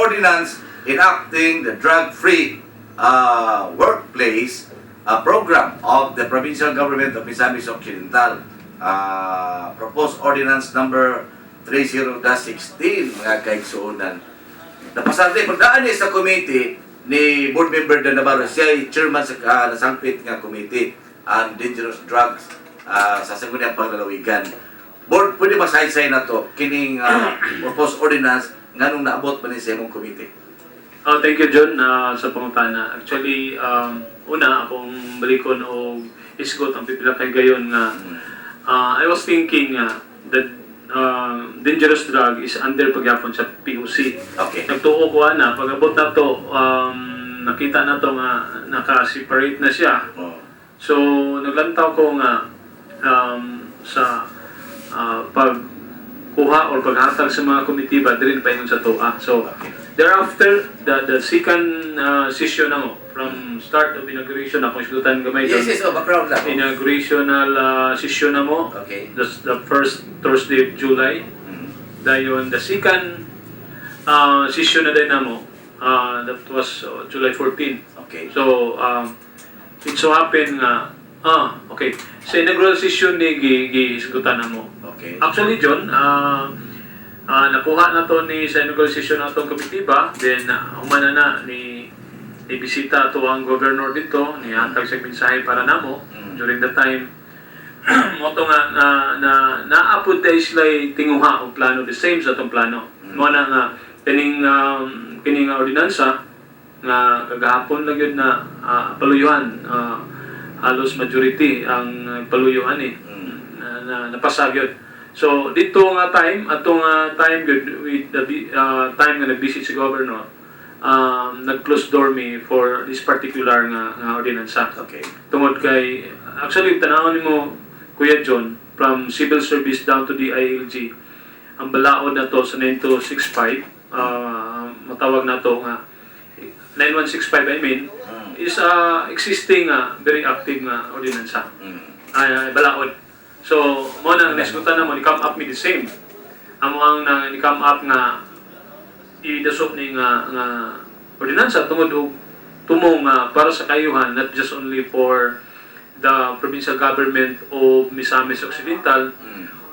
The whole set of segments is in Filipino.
ordinance enacting the drug-free workplace program of the provincial government of Misamis Occidental. Proposed ordinance number 30-16, mga kaigsuunan. Napasante, pagdaan niya sa committee ni board member Dan Navarro, siya ay chairman sa nasangpit nga committee on dangerous drugs sa Sangguniang Panglalawigan. Board, pwede masaysay na to, kining proposed ordinance nga nung naabot pa ni sa imong committee. Thank you, John, sa pangutana. Actually, una, akong balikon o isgot ang pipila kay gayon nga I was thinking that dangerous drug is under pagyapon sa POC. Okay. Nagtuo ko na, pag-abot na to, nakita na to nga naka-separate na siya. Oh. So, naglantaw ko nga sa pagkuha o paghatag sa mga komitiba, din pa yun sa TOA. So, thereafter, the second session na mo, from start of inauguration, akong sigutan gamay doon. Yes, background lang. Inaugurational session na mo. Okay. The first Thursday of July. Dayon, the second session na din na mo, that was July 14. Okay. So, it so happened nga, okay. Sa inaugural session ni gisigutan na mo. Okay. Actually, John, nakuha na to ni sa inaugural session na itong komitiba, then humana na ni ibisita to ang governor dito, ni hantag sa mensahe para namo during the time. Moto nga naapod tayo sila tinguha o plano, the same sa itong plano. Muna nga, kining ordinansa, nga kagahapon lang yun na paluyuhan, halos majority ang paluyuhan na napasag yun. So, dito nga time, atong time good, with the time nga nag-visit si governor, nag-close door me for this particular nga ordinansa. Okay. Tungod kay, actually, tanawin mo, Kuya John, from civil service down to the ILG, ang balaod na to sa 9265, matawag na to nga, 9165 I mean, is existing very active nga ordinansa. Balaod. So, mo nang niskutan na mo, ni-come up me the same. Ang ni-come up nga, idasok ni nga ordinansa tungod og tumong para sa kayuhan, not just only for the provincial government of Misamis Occidental,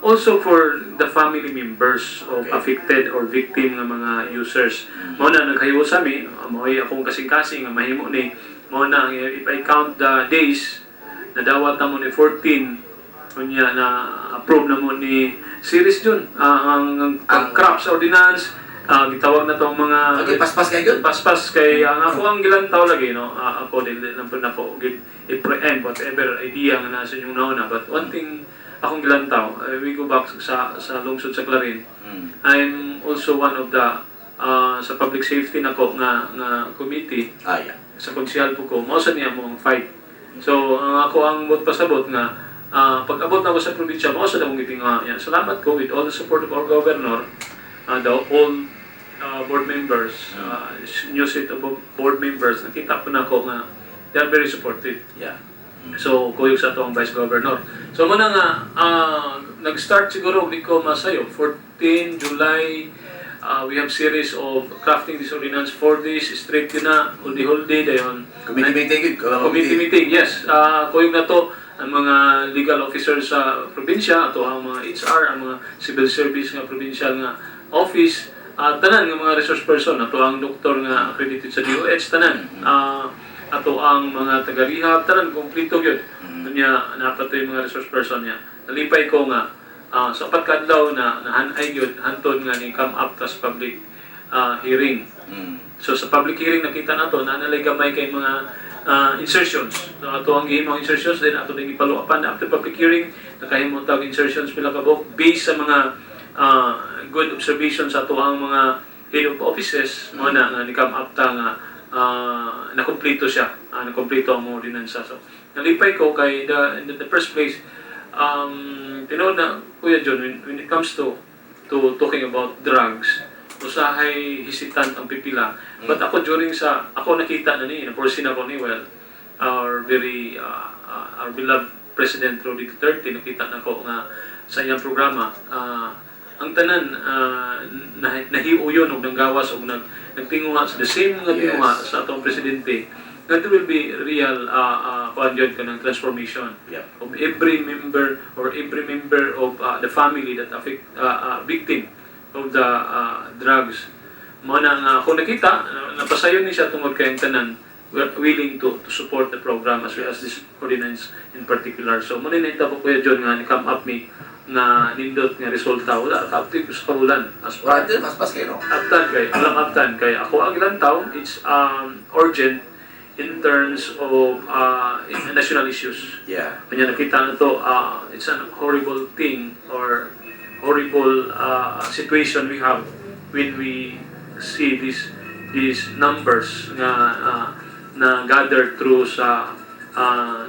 also for the family members of affected or victim nga mga users. Mao na naghayo sa mi, mo'y akong kasing-kasing nga mahimo ni, mao na if I count the days, nadawat na mo ni 14 kunya na approve na mo ni series dun ang crops ordinance. Gitawag na tong mga Okay, paspas kayo yun? paspas kay ako ang gilantaw lagi no, ako din lang po nako i-preempt whatever idea nga nasa inyong nauna, but one thing akong gilantaw, we go back sa lungsod sa Clarin. I'm also one of the sa public safety nako nga committee. Yeah. Sa konsyal po ko, mao sa niya mo ang fight. So ako ang pasabot nga pag-abot na ko sa probinsya, mao sa akong gitinga. Salamat ko with all the support of our governor, the all board members, new set of board members, nakita po na ako nga they are very supportive. Yeah. So, kuyog sa ito ang Vice Governor. So, muna nga, nag-start siguro, di ko masayo, 14 July, we have series of crafting this ordinance for this, straight yun na, huldi-huldi, dayon. Committee meeting, yes. Kuyog na to, ang mga legal officers sa probinsya, ato ang mga HR, ang mga civil service nga provincial nga office, tanan ng mga resource person, ato ang doktor nga accredited sa DOH, tanan. Ato ang mga taga-rehab, tanan, kumplito yun. Kanya, napato yung mga resource person niya. Nalipay ko nga, sa pagkadlaw na nahanay yun, hantod nga ni come up tas public hearing. So sa public hearing, nakita na to, nanalay gamay kay mga insertions. So, ato ang gihimong insertions, then ato din ipaluapan after public hearing, nakahimong tawag insertions pila kabok, based sa mga good observations sa ato ang mga head of offices, mo na nga ni-come up ta nga nakumpleto siya, nakumpleto ang ordinansa. So, nalipay ko kay in the first place, tinawag na, Kuya John, when it comes to talking about drugs, usahay hesitant ang pipila. But ako during ako nakita na ni, na-foreseen ako ni, well, our beloved President Rodrigo Duterte, nakita na ko nga sa iyang programa, ang tanan nahiuyon og nanggawas og nagtinguha sa the same nga tinguha sa atong presidente, that will be real ka ng transformation of every member of the family that affect victim of the drugs. Mo na kung nakita napasayon ni siya tungod kay ang tanan, we're willing to support the program as well as this ordinance in particular. So mo ni nahitabo Kuya John nga ni come up me na nindot nga resulta wala ka-active sa kabulan as Right, mas kayo, no? aptan kay ako ang ilang taon, it's urgent in terms of national issues. Yeah. Kanya nakita na to, it's an horrible thing or horrible situation we have when we see these numbers na gathered through sa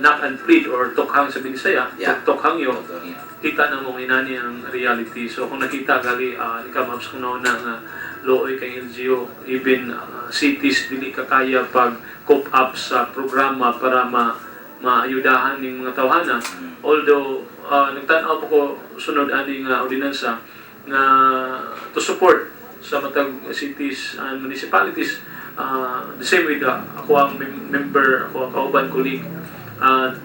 knock and plead or tokhang sa Binisaya, tokhang yo, kita na mong inani ang reality. So kung nakita gali, ikamaps ko na nga looy kay LGU, even cities dili kakaya pag cope up sa programa para maayudahan ng mga tawhana. Although nagtanaw po ko sunod aning ordinansa na to support sa matag cities and municipalities, the same with ako ang member, ako ang kauban colleague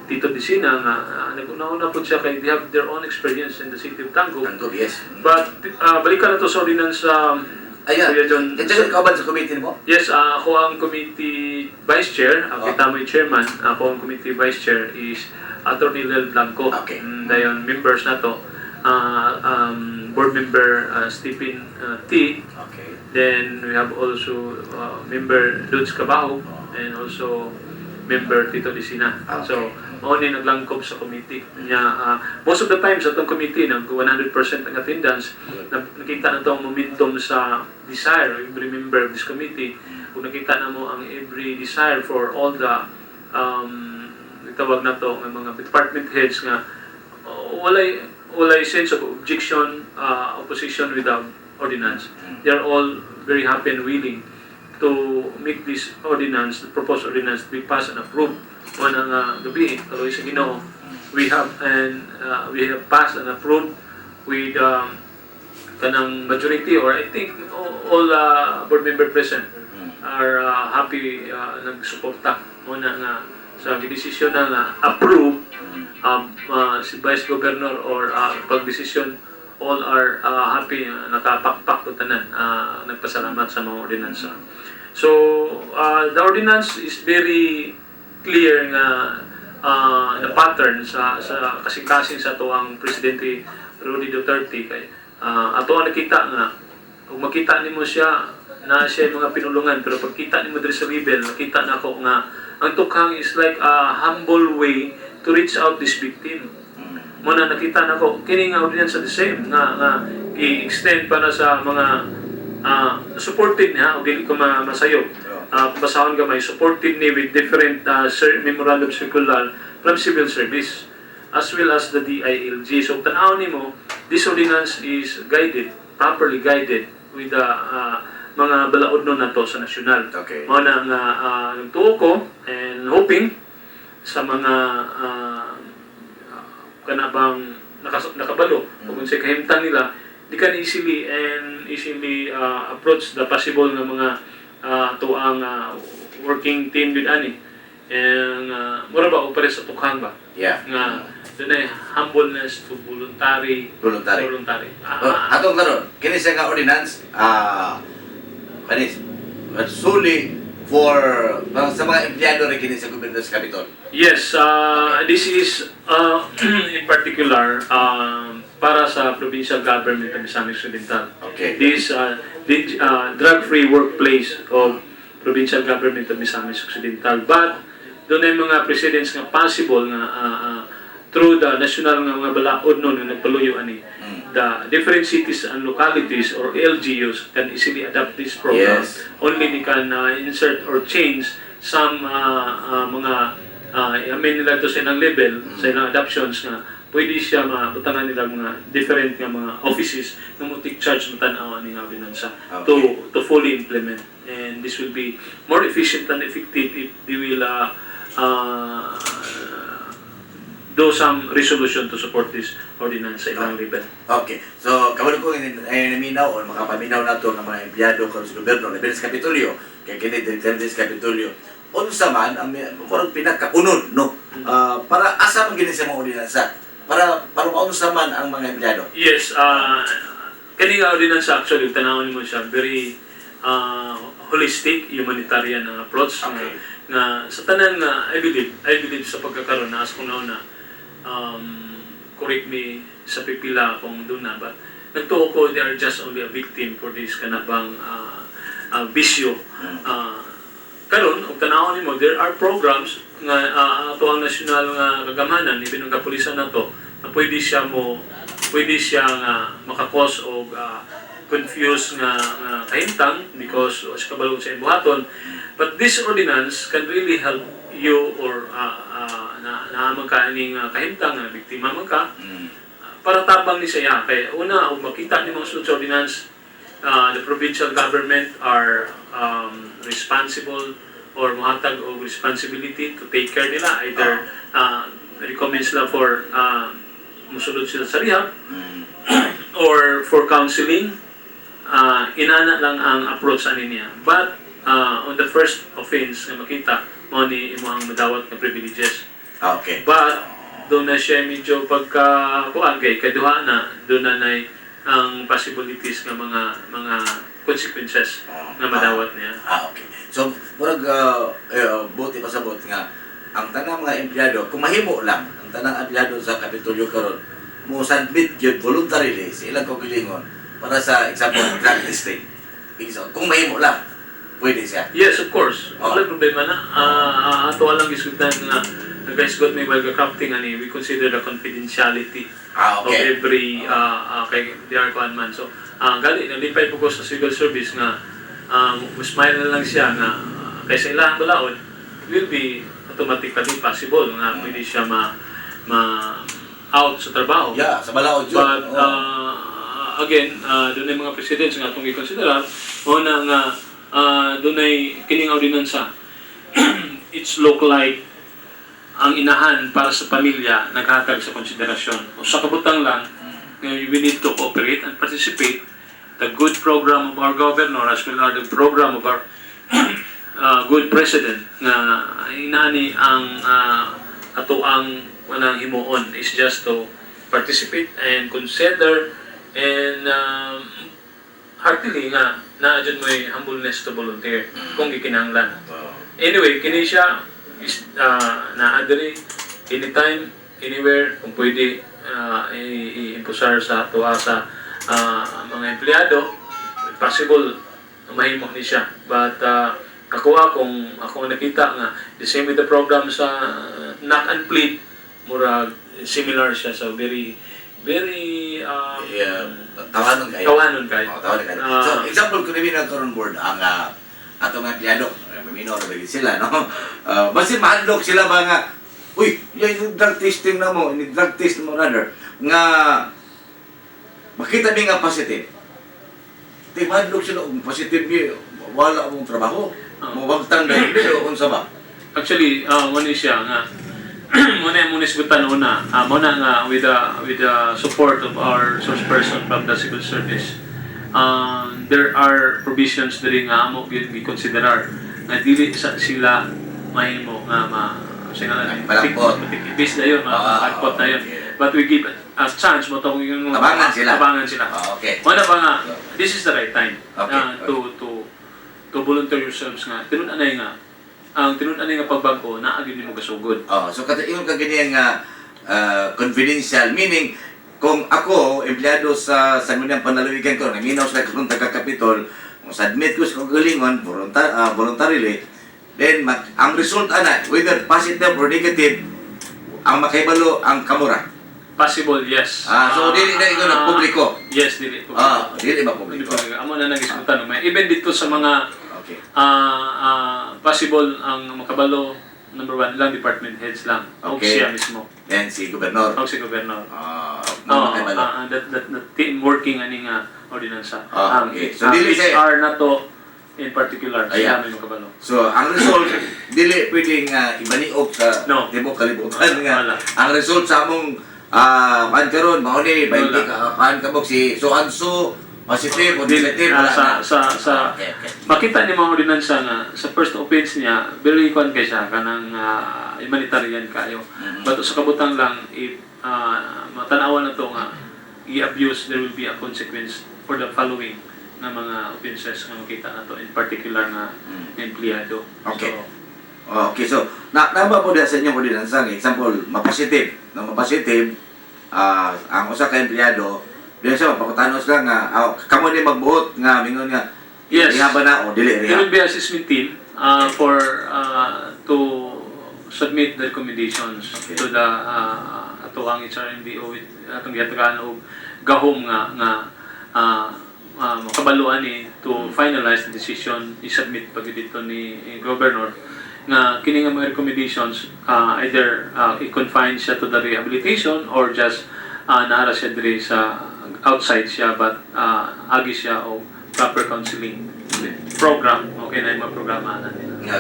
Tito Dicina nga nag-una-una po siya kay they have their own experience in the city of Tangub. Yes. But balikan na to sa ordinansa. Kuya John. Kauban sa committee mo? Yes, ako ang committee vice chair. Kita mo yung chairman. Ako ang committee vice chair is Attorney Lel Blanco. Okay. Dayon members na to. Board member Stephen T. Okay. Then we have also member Lutz Cabaho and also member Tito Dicina. Okay. So, only naglangkob sa committee. Most of the time sa itong committee, 100% ang attendance, nakita na itong momentum sa desire of every member of this committee. Kung nakita na mo ang every desire for all the itawag na to, ng mga department heads nga, walay sense of objection, opposition with the ordinance. They are all very happy and willing to make this ordinance, the proposed ordinance, be passed and approved. One ang gabi, kaloy sa Ginoo, we have passed and approved with kanang majority, or I think all board member present are happy nagsuporta mo na nga sa desisyon na approve si Vice Governor or pag-desisyon. All are happy, nakapakpak to tanan, nagpasalamat sa mga ordinansa. So, the ordinance is very clear nga na pattern sa kasing-kasing sa tuwang Presidente Roddy Duterte kay ato ang nakita nga kung makita nimo siya na siya mga pinulungan, pero pagkita nimo diri sa level nakita na ako nga ang tukhang is like a humble way to reach out this victim. Muna nakita na ko kini nga ordinance the same nga i-extend para sa mga supported niya o dili ko masayo. Basahon ka may supported ni with different memorandum circular from civil service as well as the DILG. So tanaw nimo, this ordinance is properly guided with the mga balaodnon nato sa nasyonal. Okay. Mao na nga nagtuo ko and hoping sa mga kanabang nakabalo kung sa kahimtang nila, di kan easily approach the possible nga mga tuang working team with ani. And mura ba o pare sa tukhang ba? Yeah. Nga dunay humbleness to voluntary. Atong karon, kini sa nga ordinance solely for sa mga empleyado rin kini sa gobyerno sa Capitol. Yes, this is in particular para sa provincial government ng Misamis Occidental. Okay. This drug-free workplace of provincial government of Misamis Occidental. But doon ay mga presidents nga possible nga through the national nga mga balaod nun nga nagpaluyo ani. The different cities and localities or LGUs can easily adapt this program. Yes. Only they can insert or change some mga amin nila to sa ilang level, sa ilang adoptions nga pwede siya mabutangan nila mga different nga mga offices na mo take charge matanaw ani nga binansa to fully implement. And this will be more efficient and effective if they will do some resolution to support this ordinance sa ilang level. Okay. So, kabalo ko ay naminaw o makapaminaw na ito ng mga empleyado ko sa gobyerno, labi sa Kapitolyo, kaya kini director sa Kapitolyo. Unsa man ang murag pinakaunod, no? Para asa man gini sa mga ordinansa? Para maunsa man ang mga empleyado. Yes, kani nga ordinance actually, tanawin mo siya, very holistic, humanitarian approach. Okay. Na sa tanan nga, I believe sa pagkakaroon na as kung nauna, correct me sa pipila kung doon na, but nagtuo ko, they are just only a victim for this kanabang bisyo. Karon, og tanawon nimo, there are programs nga ato ang nasyonal nga kagamanan, ibig ng kapulisan nato, na pwede siya nga makakos og confuse nga kahintang because sa kabalo sa ibuhaton. But this ordinance can really help you or naamang ka ining kahintang nga biktima man ka para tabang ni siya. Kaya una, og makita ni mga sunod sa ordinance, the provincial government are responsible or muhatag og responsibility to take care nila. Either recommend sila for musulod sila sa rehab or for counseling. Inana lang ang approach ani niya. But on the first offense nga makita mo ni imong madawat nga privileges. Okay. But doon na siya medyo pagka-kuan kay kaduha na doon na nay ang possibilities nga mga consequences nga madawat niya. Okay. So, murag buti pasabot nga ang tanang mga empleyado, kung mahimo lang ang tanang empleyado sa Kapitolyo karon mo submit gyud voluntarily sa ilang kaugalingon para sa example drug testing. Kung mahimo lang, pwede siya. Yes, of course. Wala problema na. Ato lang isutan nga guys got me while crafting ani, we consider the confidentiality of Okay. every kay DR man. So, gali nalipay po ko sa civil service nga smile na lang siya nga kaysa ilang balaod will be automatically possible nga pwede siya out sa trabaho. Yeah, sa balaod yun. But again, doon ay mga presidents nga itong i-consider. Una nga, doon ay kining ordinansa. It's look like ang inahan para sa pamilya naghatag sa konsiderasyon. O sa kabutang lang, we need to cooperate and participate. The good program of our governor as well as the program of our good president na inani ang ato ang wanang himuon is just to participate and consider and heartily nga naadyan mo yung humbleness to volunteer kung gikinahanglan. Anyway, kini siya is naadiri anytime, anywhere, kung pwede i-impusar sa tuwa sa mga empleyado, possible mahimo ni siya. But kung ako nakita nga, the same with the program sa knock and plead, murag similar siya, so very tawanon kayo. kawanon kayo. Tawanon kayo. So, example, kung namin nagkaroon board ang atong empleyado, minor na sila, no? Basta mahadlok sila ba nga, uy, yung drug testing na mo, drug test mo rather, nga makita mi nga positive. Di mahadlok sila, positive niya, wala mong trabaho, mawagtang na hindi, o unsa ba? Actually, muna siya nga, muna isgutan una, muna nga with the support of our source person from the civil service. There are provisions diri nga amo gyud gikonsiderar nga dili sila mahimo nga Malangkot. matipis na yun, malangkot na yun. But we give a chance mo tong yung Tabangan sila. Okay. Okay. Muna pa nga, this is the right time Okay. to volunteer yourselves nga. Tinun-anay nga, ang tinun-anay nga pagbago na agad mo gasugod. So ingon ka ganyan nga confidential, meaning kung ako empleyado sa sangguniang panalawigan ko, naminaw sa kung taga-kapitol, kung submit ko sa kagalingon voluntarily, then ang result ana whether positive or negative, ang makaibalo ang kamura. Possible, yes. So dili na ikaw na publiko. Yes, dili publiko. Dili ba publiko? Amo na nag-iskutan. Even dito sa mga Okay. possible ang makabalo, number one, lang department heads lang. O Okay. siya mismo. Then si gobernador. O si gobernador. Makaibalo. That team working ani nga ordinansa. Okay. So dili HR na to in particular, Ayan. sila may makabalo. So, ang result, dili pwedeng ibaniog sa No. tibok kalibutan nga. Wala. Ang result sa among kan karon mao ni 20 Wala. kabog si so and so positive o negative wala na. Okay, okay. Makita ni mga ordinansa nga sa first offense niya, very kwan kay siya kanang humanitarian kayo. Mhm. But sa kabutang lang, if matanawan na to nga i-abuse, there will be a consequence for the following na mga offenses nga makita na to, in particular na empleyado. Okay. So, Okay, so naba po sa inyong ordinansa nga example, mapositive. Na mapositive ang usa ka empleyado, diyan siya mapakutanos lang nga kamo ni magbuot nga mingon nga yes, ihaba na o dili there riha. will be assessment team for to submit the recommendations Okay. to the ato ang HRMDO with atong gihatagaan og gahom nga makabaluan ni to finalize the decision i-submit pag dito ni Governor nga kini nga mga recommendations either i-confine siya to the rehabilitation or just naara siya diri sa outside siya but agi siya o proper counseling program okay na yung mga programa na nila. Nga,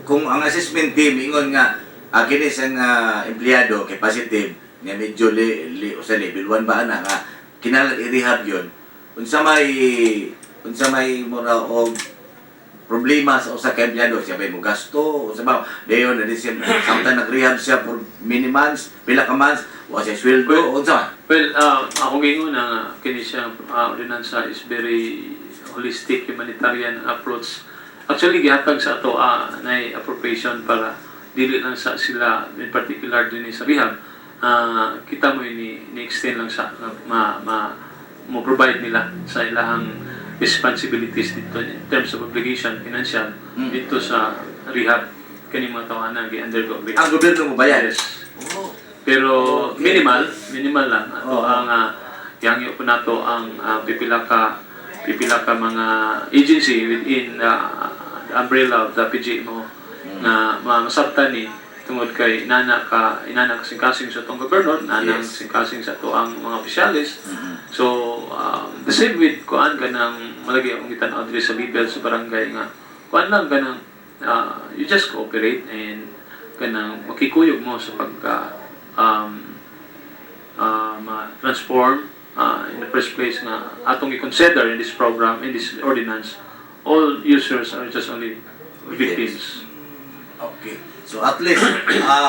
kung ang assessment team ingon nga kini sang empleyado kay positive nga medyo usa level 1 ba ana nga kinahanglan i-rehab yon unsa may mura og problema sa usa ka empleyado siya bay mo gasto unsa ba dayon na siya samtang nag-rehab siya for many months pila ka months wa siya sweldo unsa man. Well, ako gingon na kini siya ordinansa is very holistic humanitarian approach. Actually gihatag sa ato na appropriation para dili lang sa sila in particular din sa rehab. Kita mo ni-extend lang sa mo provide nila sa ilahang responsibilities dito in terms of obligation financial dito sa rehab kani mga tawanan gi-undergo rehab. Ang gobyerno mo bayad. Yes. Oh. Pero Okay. minimal lang. Ato ang yangyo po nato ang pipila ka mga agency within the umbrella of the PGMO na masabtan ni tungod kay inana kasing-kasing sa tong gobernador, inana Yes. kasing sa to ang mga opisyalis. Mhm. So, the same with kuan kanang malagi akong gitan-aw diri sa Bibel sa barangay nga kuan lang kanang you just cooperate and kanang makikuyog mo sa pagka ma-transform in the first place nga atong i-consider in this program, in this ordinance, all users are just only victims. Okay. So at least